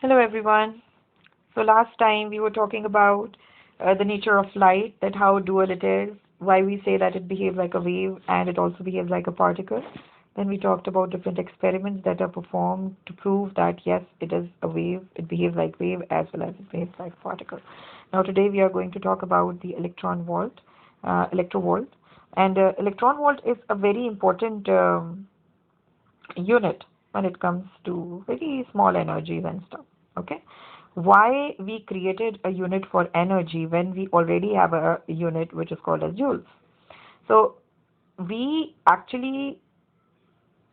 Hello everyone. So last time we were talking about the nature of light, that how dual it is, why we say that it behaves like a wave and it also behaves like a particle. Then we talked about different experiments that are performed to prove that yes, it is a wave, it behaves like wave as well as it behaves like particle. Now today we are going to talk about the electrovolt. And electron volt is a very important unit when it comes to very small energies and stuff. Okay, why we created a unit for energy when we already have a unit which is called as joules? So we actually,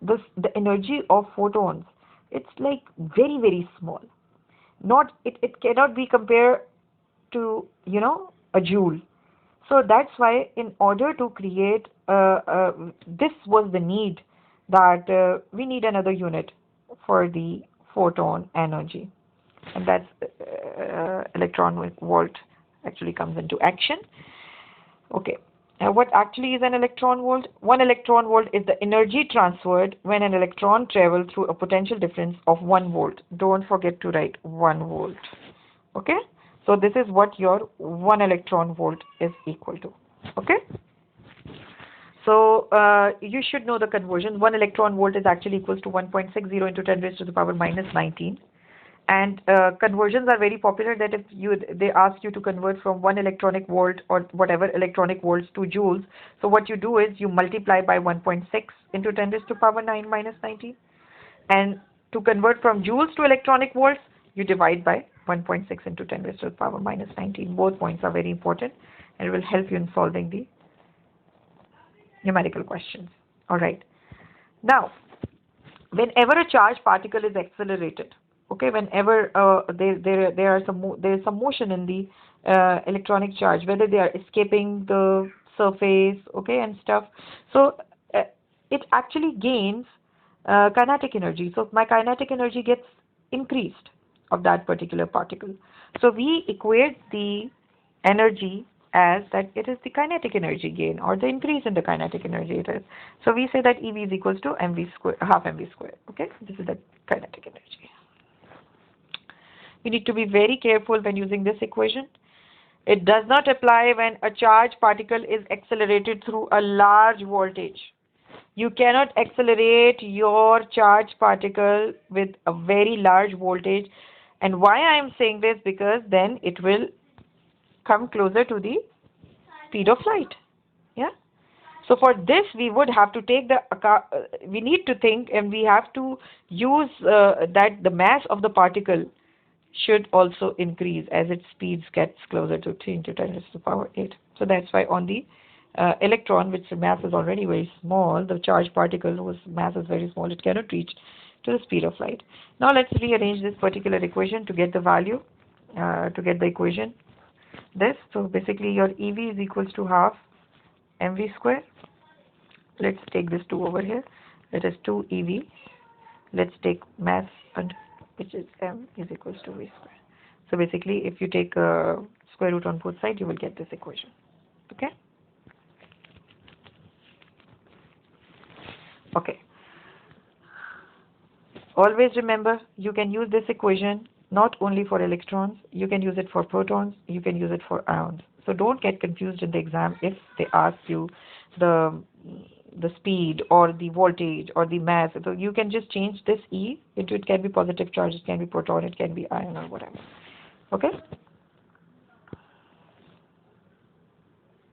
the energy of photons, it's like very small. Not it cannot be compared to a joule. So that's why in order to create this was the need, that we need another unit for the photon energy, and that's electron volt actually comes into action. Okay. Now, what actually is an electron volt? One electron volt is the energy transferred when an electron travels through a potential difference of 1 volt. Don't forget to write 1 volt. Okay? So this is what your 1 electron volt is equal to. Okay? So you should know the conversion. 1 electron volt is actually equals to 1.60 into 10 raised to the power minus 19. And conversions are very popular, that if they ask you to convert from 1 electronic volt or whatever electronic volts to joules, so what you do is you multiply by 1.6 into 10 raised to power 9 minus 19. And to convert from joules to electronic volts, you divide by 1.6 into 10 raised to the power minus 19. Both points are very important and it will help you in solving the numerical questions. All right. Now, whenever a charged particle is accelerated, okay, whenever there is some motion in the electronic charge, whether they are escaping the surface, okay, and stuff, so uh, it actually gains kinetic energy. So my kinetic energy gets increased of that particular particle. So we equate the energy as that it is the kinetic energy gain or the increase in the kinetic energy it is. So we say that EV is equals to mv square, half mv square. Okay, this is the kinetic energy. You need to be very careful when using this equation. It does not apply when a charged particle is accelerated through a large voltage. You cannot accelerate your charged particle with a very large voltage. And why I am saying this? Because then it will come closer to the speed of light. Yeah. So for this, we would have to take we need to think, and we have to use that the mass of the particle should also increase as its speeds gets closer to 3 into 10 raised to the power 8. So that's why on the electron, which the mass is already very small, the charged particle whose mass is very small, it cannot reach to the speed of light. Now let's rearrange this particular equation to get the value, to get the equation. So basically your EV is equals to half mv square. Let's take this 2 over here. It is 2 EV. Let's take mass, and which is m is equals to v square. So basically if you take a square root on both sides, you will get this equation. Okay. Okay. Always remember, you can use this equation not only for electrons, you can use it for protons, you can use it for ions. So don't get confused in the exam if they ask you the speed or the voltage or the mass. So you can just change this E into, it can be positive charge, it can be proton, it can be ion or whatever. Okay.